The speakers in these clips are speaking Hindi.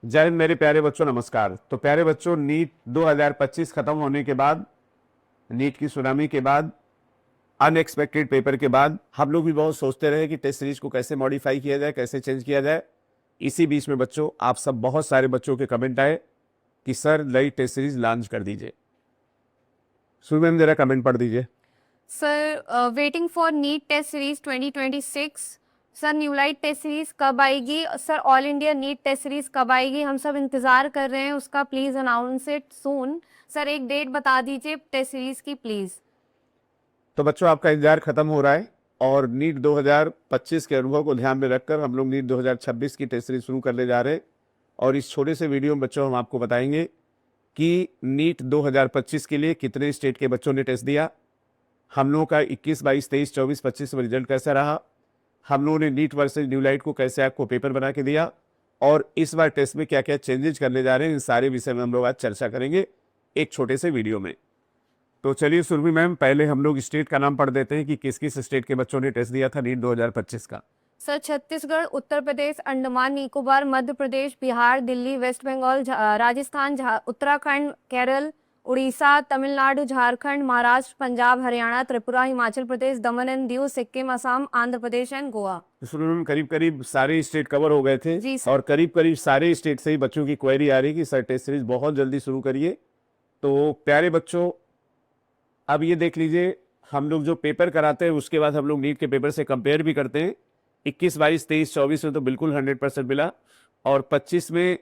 जय हिंद मेरे प्यारे बच्चों, नमस्कार। तो प्यारे बच्चों, नीट 2025 खत्म होने के बाद, नीट की सुनामी के बाद, अनएक्सपेक्टेड पेपर के बाद हम लोग भी बहुत सोचते रहे कि टेस्ट सीरीज को कैसे मॉडिफाई किया जाए, कैसे चेंज किया जाए। इसी बीच में बच्चों, आप सब बहुत सारे बच्चों के कमेंट आए कि सर नई टेस्ट सीरीज लॉन्च कर दीजिए। सुन मैम, जरा कमेंट पढ़ दीजिए। Sir waiting for NEET test series 2026। Sir Newlight test series कब आएगी? Sir all India NEET test series कब आएगी? हम सब इंतजार कर रहे हैं उसका, please announce it soon. Sir एक डेट बता दीजिए टेस्ट सीरीज की प्लीज। तो बच्चों, आपका इंतजार खत्म हो रहा है और नीट 2025 के अनुभव को ध्यान में रखकर हम लोग नीट 2026 की टेस्ट सीरीज शुरू करने जा रहे हैं। और इस छोटे से वीडियो में बच्चों हम आपको बताएंगे कि नीट 2025 के लिए कितने स्टेट के बच्चों ने टेस्ट दिया, हम लोगों का 21, 22, 23, 24, 25 में रिजल्ट कैसा रहा, हम लोगों ने नीट वर्सेज न्यूलाइट को कैसे आपको पेपर बना के दिया, और इस बार टेस्ट में क्या क्या चेंजेस करने जा रहे हैं, इन सारे विषय में हम लोग आज चर्चा करेंगे एक छोटे से वीडियो में। तो चलिए सुरभि मैम, पहले हम लोग स्टेट का नाम पढ़ देते हैं कि किस किस स्टेट के बच्चों ने टेस्ट दिया था नीट 2025 का। Sir Chhattisgarh, Uttar Pradesh, Andaman Nicobar, Madhya Pradesh, Bihar, Delhi, West Bengal, Rajasthan, Uttarakhand, Kerala, Orissa, Tamil Nadu, Jharkhand, Maharashtra, Punjab, Haryana, Tripura, Himachal Pradesh, Daman and Diu, Sikkim, Assam, Andhra Pradesh and Goa. Surabhi ma'am, करीब करीब सारे स्टेट कवर हो गए थे जी सर। और करीब करीब सारे स्टेट से ही बच्चों की क्वेरी आ रही है कि सर टेस्ट सीरीज बहुत जल्दी शुरू करिए। तो प्यारे बच्चों, अब ये देख लीजिए, हम लोग जो पेपर कराते हैं उसके बाद हम लोग नीट के पेपर से कंपेयर भी करते हैं। 21, 22, 23, 24 में तो बिल्कुल 100% मिला, और 25 में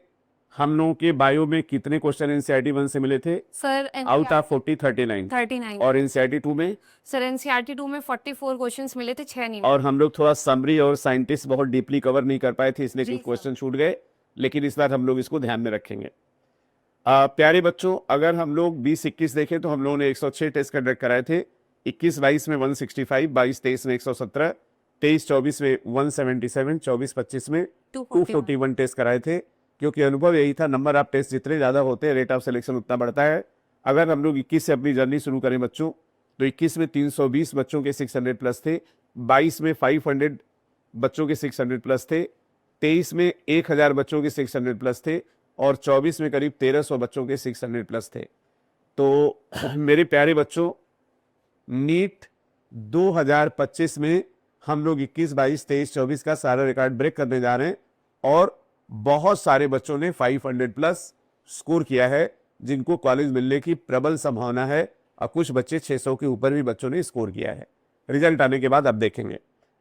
हम लोगों के बायो में कितने क्वेश्चन एनसीईआरटी 1 से मिले थे? Sir out of 40, 39। 39। और एनसीईआरटी 2 में? सर एनसीईआरटी 2 में 44 क्वेश्चंस मिले थे, 6 नहीं। और हम लोग थोड़ा समरी और साइंटिस्ट बहुत डीपली कवर नहीं कर पाए थे, इसलिए कुछ क्वेश्चन छूट गए, लेकिन इस बार हम लोग इसको ध्यान में रखेंगे। प्यारे बच्चों, अगर हम लोग 20-21 देखें तो हम लोगों ने 106 टेस्ट कंडक्ट कराए थे। 21-22 में 165, 22-23 में 117, 23-24 में 177, 24-25 में 241 टेस्ट कराए थे। क्योंकि अनुभव यही था, नंबर ऑफ टेस्ट जितने ज़्यादा होते हैं रेट ऑफ सिलेक्शन उतना बढ़ता है। अगर हम लोग 21 से अपनी जर्नी शुरू करें बच्चों, तो 21 में 320 बच्चों के 600 प्लस थे, 22 में 500 बच्चों के 600 प्लस थे, 23 में 1000 बच्चों के 600 प्लस थे, और 24 में करीब 1300 बच्चों के 600 प्लस थे। तो मेरे प्यारे बच्चों, नीट 2025 में हम लोग 21, 22, 23, 24 का सारा रिकॉर्ड ब्रेक करने जा रहे हैं, और बहुत सारे बच्चों ने 500 प्लस स्कोर किया है, जिनको कॉलेज मिलने की प्रबल संभावना है, और कुछ बच्चे 600 के ऊपर भी बच्चों ने स्कोर किया है। रिजल्ट आने के बाद अब देखेंगे।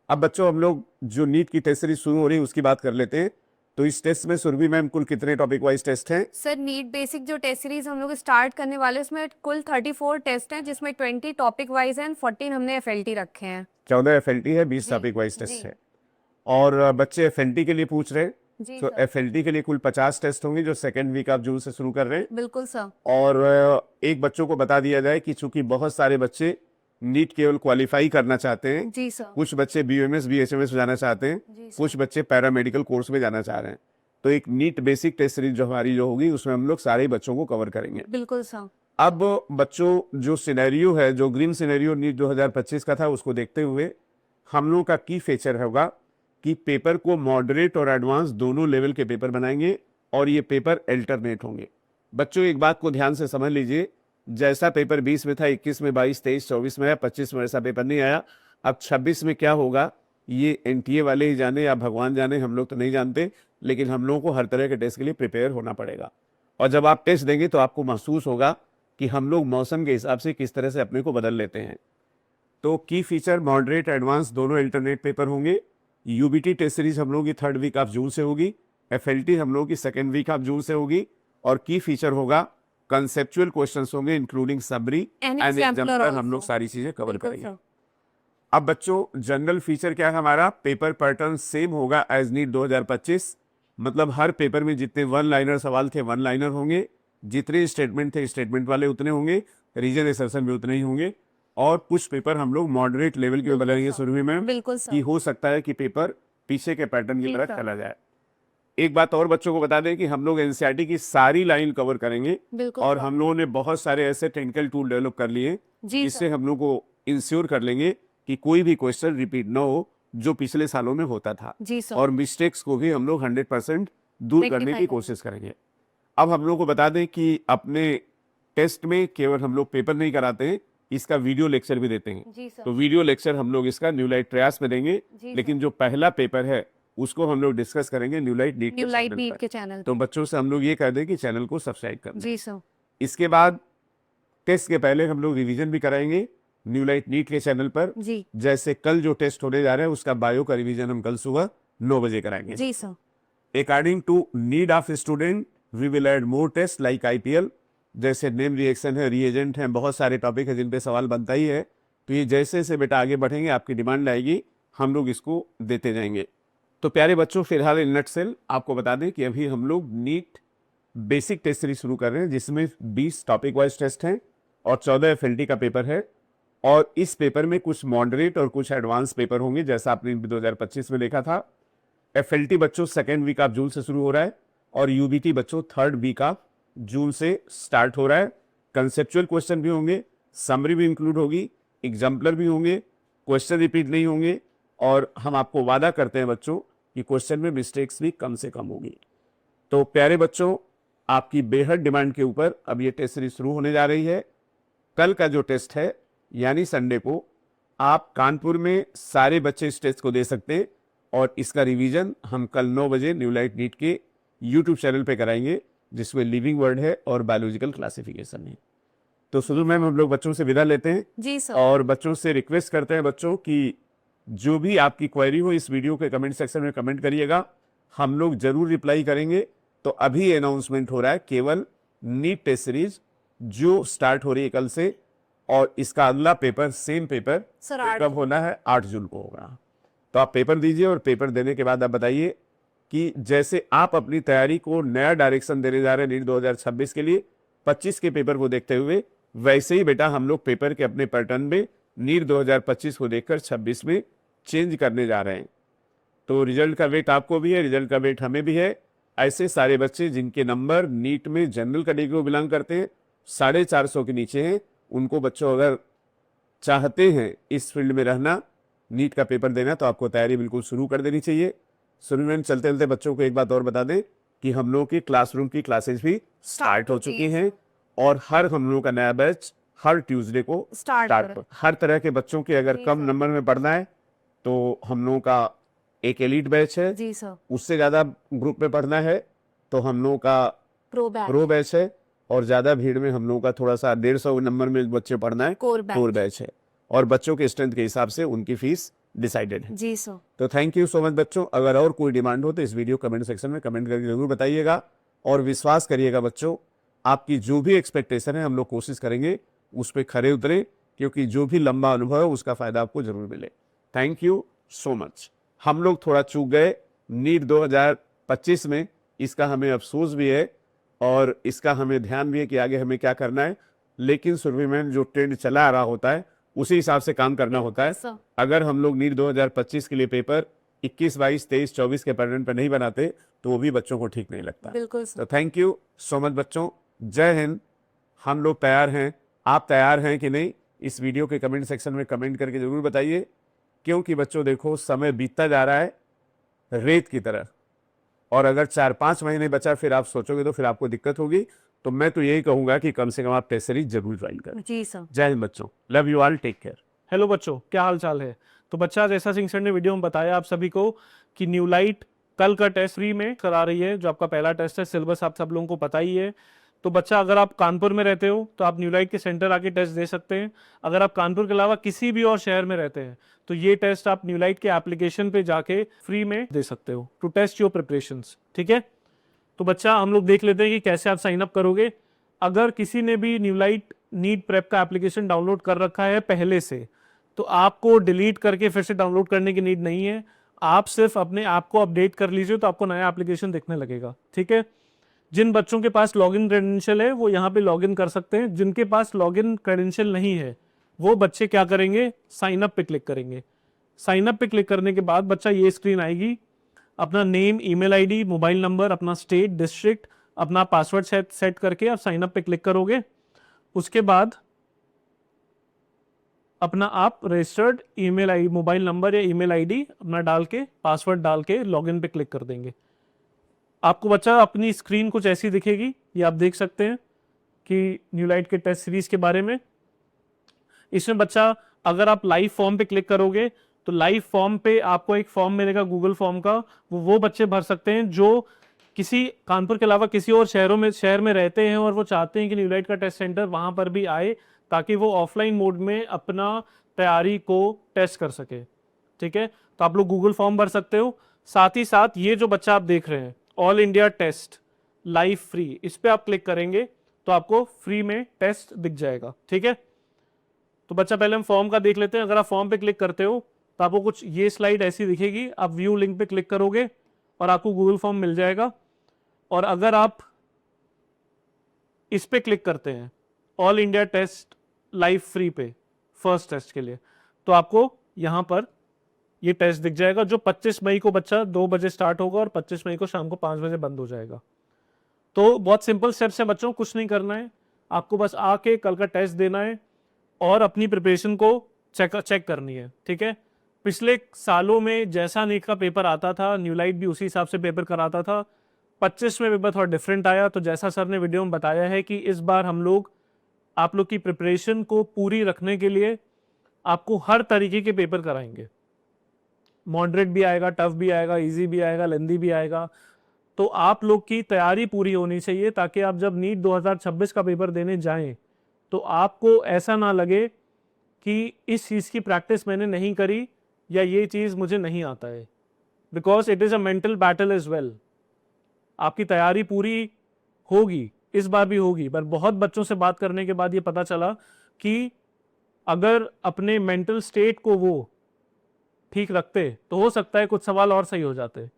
अब बच्चों, हम लोग जो नीट की टेस्ट सीरीज शुरू हो रही है उसकी बात कर लेते हैं। तो इस टेस्ट में सुरभि मैम कुल कितने टॉपिक वाइज टेस्ट हैं? सर नीट बेसिक जो टेस्ट सीरीज हम लोग स्टार्ट करने वाले हैं उसमें कुल 34 टेस्ट हैं, जिसमें 20 टॉपिक वाइज हैं, 14 हमने एफएलटी रखे हैं। 14 एफएलटी है, 20 टॉपिक वाइज टेस्ट है। और बच्चे एफएलटी के लिए पूछ रहे हैं, तो एफएलटी के लिए कुल 50 टेस्ट होंगे जो सेकेंड वीक ऑफ जून से शुरू कर रहे हैं। बिल्कुल सर। और एक बच्चों को बता दिया जाए कि चूंकि बहुत सारे बच्चे नीट केवल क्वालिफाई करना चाहते हैं, जी सर, कुछ बच्चे बीयूएमएस बीएचएमएस में जाना चाहते हैं, कुछ बच्चे पैरामेडिकल कोर्स में जाना चाह रहे हैं, तो एक नीट बेसिक टेस्ट सीरीज जो हमारी जो होगी उसमें हम लोग सारे बच्चों को कवर करेंगे। बिल्कुल सर। अब बच्चों, जो सिनेरियो है, जो ग्रीन सिनेरियो नीट 2025 का था, उसको देखते हुए हम लोग का की फीचर होगा कि पेपर को मॉडरेट और एडवांस दोनों लेवल के पेपर बनाएंगे, और ये पेपर अल्टरनेट होंगे। बच्चों, एक बात को ध्यान से समझ लीजिए, जैसा पेपर 20 में था, 21 में, 22, 23, 24 में आया, 25 में ऐसा पेपर नहीं आया। अब 26 में क्या होगा ये एनटीए वाले ही जाने या भगवान जाने, हम लोग तो नहीं जानते, लेकिन हम लोगों को हर तरह के टेस्ट के लिए प्रिपेयर होना पड़ेगा। और जब आप टेस्ट देंगे तो आपको महसूस होगा कि हम लोग मौसम के हिसाब से किस तरह से अपने को बदल लेते हैं। तो की फीचर मॉडरेट एडवांस दोनों अल्टरनेट पेपर होंगे। यूबीटी टेस्ट सीरीज हम लोग की 3rd वीक ऑफ जून से होगी, एफएलटी हम लोग की 2nd वीक ऑफ जून से होगी, और की फीचर होगा कंसेप्चुअल क्वेश्चंस होंगे इंक्लूडिंग समरी एंड एग्जाम्पलर, हम लोग सारी चीजें कवर करेंगे। अब बच्चों, जनरल फीचर क्या है हमारा? पेपर पैटर्न सेम होगा एज नीट 2025, मतलब हर पेपर में जितने वन लाइनर सवाल थे वन लाइनर होंगे, जितने स्टेटमेंट थे स्टेटमेंट वाले उतने होंगे, रीजन एसर्शन भी उतने ही होंगे, और कुछ पेपर हम लोग मॉडरेट लेवल के बनाएंगे सुरभि में, कि हो सकता है कि पेपर पीछे के पैटर्न की तरफ चला जाए। एक बात और बच्चों को बता दें कि हम लोग एनसीईआरटी की सारी लाइन कवर करेंगे, और हम लोगों ने बहुत सारे ऐसे टेक्निकल टूल डेवलप कर लिए जिससे हम लोग को इंश्योर कर लेंगे कि कोई भी क्वेश्चन रिपीट ना हो जो पिछले सालों में होता था, और मिस्टेक्स को भी हम लोग 100% दूर करने Rectify की करें। कोशिश करेंगे। अब हम लोग को बता दें कि अपने टेस्ट में केवल हम लोग पेपर नहीं कराते हैं, इसका वीडियो लेक्चर भी देते हैं। जी सर। तो वीडियो लेक्चर हम लोग इसका न्यू लाइट प्रयास में देंगे, जी लेकिन जो पहला पेपर है उसको हम लोग डिस्कस करेंगे न्यू लाइट नीट के न्यू लाइट चैनल नीट पर। के चैनल तो पे। बच्चों से हम लोग ये कह दें कि चैनल को सब्सक्राइब कर दें। जी सर। इसके बाद टेस्ट के पहले हम लोग रिवीजन भी कराएंगे न्यू लाइट नीट के चैनल पर। जी। जैसे कल जो टेस्ट होने जा रहे हैं उसका बायो का रिवीजन हम कल सुबह 9 बजे कराएंगे। जी sir. According to need of student we will add more test like IPL, जैसे नेम रिएक्शन है, रीएजेंट है, बहुत सारे टॉपिक है जिन पे सवाल बनता ही है। तो ये जैसे जैसे बेटा आगे बढ़ेंगे आपकी डिमांड आएगी, हम लोग इसको देते जाएंगे। तो प्यारे बच्चों, फिलहाल इन नटसेल आपको बता दें कि अभी हम लोग नीट बेसिक टेस्ट सीरीज शुरू कर रहे हैं, जिसमें 20 टॉपिक वाइज टेस्ट हैं और 14 एफएलटी का पेपर है। और इस पेपर में कुछ मॉडरेट और कुछ एडवांस पेपर होंगे, जैसा आपने 2025 में देखा था। एफएलटी बच्चों सेकेंड वीक ऑफ जून से शुरू हो रहा है और यूबीटी बच्चों थर्ड वीक ऑफ जून से स्टार्ट हो रहा है। कंसेप्चुअल क्वेश्चन भी होंगे, समरी भी इंक्लूड होगी, एग्जाम्पलर भी होंगे, क्वेश्चन रिपीट नहीं होंगे और हम आपको वादा करते हैं बच्चों कि क्वेश्चन में मिस्टेक्स भी कम से कम होगी। तो प्यारे बच्चों, आपकी बेहद डिमांड के ऊपर अब ये टेस्ट सीरीज शुरू होने जा रही है। कल का जो टेस्ट है यानी संडे को, आप कानपुर में सारे बच्चे इस टेस्ट को दे सकते हैं और इसका रिवीजन हम कल 9 बजे न्यू लाइट नीट के यूट्यूब चैनल पे कराएंगे, जिसमें लिविंग वर्ड है और बायोलॉजिकल क्लासिफिकेशन है। तो सुनो मैम, हम लोग बच्चों से विदा लेते हैं जी सर। और बच्चों से रिक्वेस्ट करते हैं बच्चों कि जो भी आपकी क्वेरी हो इस वीडियो के कमेंट सेक्शन में कमेंट करिएगा, हम लोग जरूर रिप्लाई करेंगे। तो अभी अनाउंसमेंट हो रहा है केवल नीट टेस्ट सीरीज जो स्टार्ट हो रही है कल से, और इसका अगला पेपर सेम पेपर सर कब होना है, 8 जून को होगा। तो आप पेपर दीजिए और पेपर देने के बाद आप बताइए कि जैसे आप अपनी तैयारी को नया डायरेक्शन देने जा रहे हैं नीट 2026 के लिए 25 के पेपर को देखते हुए, वैसे ही बेटा हम लोग पेपर के अपने पैटर्न में नीट 2025 को देखकर 26 में चेंज करने जा रहे हैं। तो रिजल्ट का वेट आपको भी है, रिजल्ट का वेट हमें भी है। ऐसे सारे बच्चे जिनके नंबर नीट में जनरल कैटेगरी को बिलोंग करते हैं 450 के नीचे हैं, उनको बच्चों अगर चाहते हैं इस फील्ड में रहना, नीट का पेपर देना, तो आपको तैयारी बिल्कुल शुरू कर देनी चाहिए। सुनिए, चलते चलते बच्चों को एक बात और बता दें कि हम लोग की क्लासरूम की क्लासेस भी स्टार्ट हो चुकी हैं और हम लोगों का नया बैच हर ट्यूसडे को स्टार्ट। हर तरह के बच्चों के अगर कम नंबर में पढ़ना है तो हम लोगों का एक एलिट बैच है, जी सर। उससे ज्यादा ग्रुप में पढ़ना है तो हम लोगों का प्रो बैच है, और ज्यादा भीड़ में हम लोगों का थोड़ा सा 150 नंबर में बच्चे पढ़ना है कोर बैच है, और बच्चों के स्ट्रेंथ के हिसाब से उनकी फीस डिसाइडेड है। जी सर। तो थैंक यू सो मच बच्चों। अगर और कोई डिमांड हो तो इस वीडियो कमेंट सेक्शन में कमेंट करके जरूर बताइएगा, और विश्वास करिएगा बच्चों, आपकी जो भी एक्सपेक्टेशन है हम लोग कोशिश करेंगे उस पर खरे उतरे, क्योंकि जो भी लंबा अनुभव है उसका फायदा आपको जरूर मिले। Thank you so much. हम लोग थोड़ा चूक गए नीट 2025 में, इसका हमें अफसोस भी है और इसका हमें ध्यान भी है कि आगे हमें क्या करना है, लेकिन सुरभि मैम जो ट्रेंड चला आ रहा होता है उसी हिसाब से काम करना होता है। अगर हम लोग नीट 2025 के लिए पेपर 21, 22, 23, 24 के पैटर्न पर नहीं बनाते तो वो भी बच्चों को ठीक नहीं लगता। बिल्कुल तो थैंक यू सो मच बच्चों, जय हिंद। हम लोग तैयार हैं, आप तैयार हैं कि नहीं, इस वीडियो के कमेंट सेक्शन में कमेंट करके जरूर बताइए, क्योंकि बच्चों देखो समय बीतता जा रहा है रेत की तरह, और अगर 4-5 महीने बचा फिर आप सोचोगे तो फिर आपको दिक्कत होगी। तो मैं तो यही कहूंगा कि कम से कम आप टेस्ट सीरीज जरूर ज्वाइन करें। जी सर। जय हिंद बच्चों, love you all, take care. Hello बच्चों, क्या हाल चाल है। तो बच्चा, जैसा सिंह सर ने वीडियो में बताया आप सभी को कि न्यू लाइट कल का टेस्ट फ्री में करा रही है, जो आपका पहला टेस्ट है। सिलेबस आप सब लोगों को पता ही है। तो बच्चा, अगर आप कानपुर में रहते हो तो आप न्यू लाइट के सेंटर आके टेस्ट दे सकते हैं। अगर आप कानपुर के अलावा किसी भी और शहर में रहते हैं तो ये टेस्ट आप न्यू लाइट के एप्लीकेशन पे जाके फ्री में दे सकते हो टू टेस्ट योर प्रिपरेशंस। ठीक है, तो बच्चा हम लोग देख लेते हैं कि कैसे आप साइन अप करोगे। अगर किसी ने भी न्यू लाइट नीट प्रेप का एप्लीकेशन डाउनलोड कर रखा है पहले से, तो आपको डिलीट करके फिर से डाउनलोड करने की नीड नहीं है। आप सिर्फ अपने ऐप को अपडेट कर लीजिए तो आपको नया एप्लीकेशन दिखने लगेगा। ठीक है, जिन बच्चों के पास लॉगिन क्रेडेंशियल है वो यहाँ पे लॉगिन कर सकते हैं। जिनके पास लॉगिन क्रेडेंशियल नहीं है वो बच्चे क्या करेंगे, साइन अप पे क्लिक करेंगे। साइन अप पे क्लिक करने के बाद बच्चा ये स्क्रीन आएगी, अपना name, email ID, mobile number, अपना स्टेट, डिस्ट्रिक्ट, अपना पासवर्ड सेट करके आप साइन अप पे क्लिक करोगे। उसके बाद अपना आप रजिस्टर्ड ईमेल आई, मोबाइल नंबर या ईमेल आईडी अपना डाल के, पासवर्ड डाल के लॉगिन पे क्लिक कर देंगे। आपको बच्चा अपनी स्क्रीन कुछ ऐसी दिखेगी, ये आप देख सकते हैं कि न्यूलाइट के टेस्ट सीरीज के बारे में। इसमें बच्चा अगर आप लाइव फॉर्म पे क्लिक करोगे तो लाइव फॉर्म पे आपको एक फॉर्म मिलेगा गूगल फॉर्म का, वो बच्चे भर सकते हैं जो किसी कानपुर के अलावा किसी और शहर में रहते हैं और वो चाहते हैं कि न्यूलाइट का टेस्ट सेंटर वहां पर भी आए, ताकि वो ऑफलाइन मोड में अपना तैयारी को टेस्ट कर सके। ठीक है, तो आप लोग गूगल फॉर्म भर सकते हो। साथ ही साथ ये जो बच्चा आप देख रहे हैं all India test live free, इस पे आप क्लिक करेंगे तो आपको फ्री में टेस्ट दिख जाएगा। ठीक है, तो बच्चा पहले हम फॉर्म का देख लेते हैं। अगर आप फॉर्म पे क्लिक करते हो तो आपको कुछ ये स्लाइड ऐसी दिखेगी, आप व्यू लिंक पे क्लिक करोगे और आपको गूगल फॉर्म मिल जाएगा। और अगर आप इस पे क्लिक करते हैं all India test live free पे फर्स्ट टेस्ट के लिए, तो आपको यहां पर ये टेस्ट दिख जाएगा जो 25 मई को बच्चा 2 बजे स्टार्ट होगा और 25 मई को शाम को 5 बजे बंद हो जाएगा। तो बहुत सिंपल स्टेप्स है बच्चों, कुछ नहीं करना है, आपको बस आके कल का टेस्ट देना है और अपनी प्रिपरेशन को चेक करनी है। ठीक है, पिछले सालों में जैसा नीट का पेपर आता था न्यूलाइट भी उसी हिसाब से पेपर कराता था। 25 में पेपर थोड़ा डिफरेंट आया, तो जैसा सर ने वीडियो में बताया है कि इस बार हम लोग आप लोग की प्रिपरेशन को पूरी रखने के लिए आपको हर तरीके के पेपर कराएंगे। मॉडरेट भी आएगा, टफ भी आएगा, इजी भी आएगा, लेंदी भी आएगा। तो आप लोग की तैयारी पूरी होनी चाहिए ताकि आप जब नीट 2026 का पेपर देने जाएं तो आपको ऐसा ना लगे कि इस चीज़ की प्रैक्टिस मैंने नहीं करी या ये चीज़ मुझे नहीं आता है, because it is a mental battle as well. आपकी तैयारी पूरी होगी, इस बार भी होगी, पर बहुत बच्चों से बात करने के बाद ये पता चला कि अगर अपने मेंटल स्टेट को वो ठीक रखते तो हो सकता है कुछ सवाल और सही हो जाते।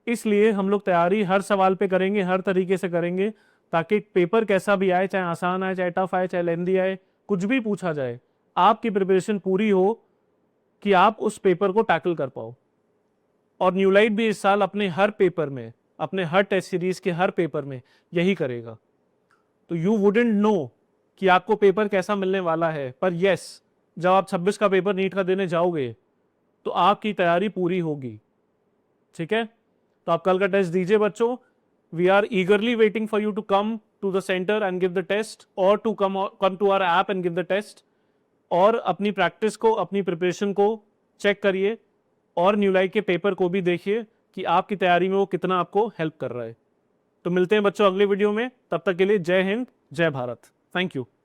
इसलिए हम लोग तैयारी हर सवाल पे करेंगे, हर तरीके से करेंगे, ताकि पेपर कैसा भी आए, चाहे आसान आए, चाहे टफ आए, चाहे लेंदी आए, कुछ भी पूछा जाए, आपकी प्रिपरेशन पूरी हो कि आप उस पेपर को टैकल कर पाओ। और न्यूलाइट भी इस साल अपने हर पेपर में, अपने हर टेस्ट सीरीज के हर पेपर में यही करेगा। तो यू वुडेंट नो कि आपको पेपर कैसा मिलने वाला है, पर यस, जब आप 26 का पेपर नीट का देने जाओगे तो आपकी तैयारी पूरी होगी। ठीक है, तो आप कल का टेस्ट दीजिए बच्चों। We are eagerly waiting for you to come to the centre and give the test, और to come to our app and give the test. और अपनी प्रैक्टिस को, अपनी प्रिपरेशन को चेक करिए और न्यूलाइट के पेपर को भी देखिए कि आपकी तैयारी में वो कितना आपको हेल्प कर रहा है। तो मिलते हैं बच्चों अगले वीडियो में, तब तक के लिए जय हिंद, जय भारत। Thank you.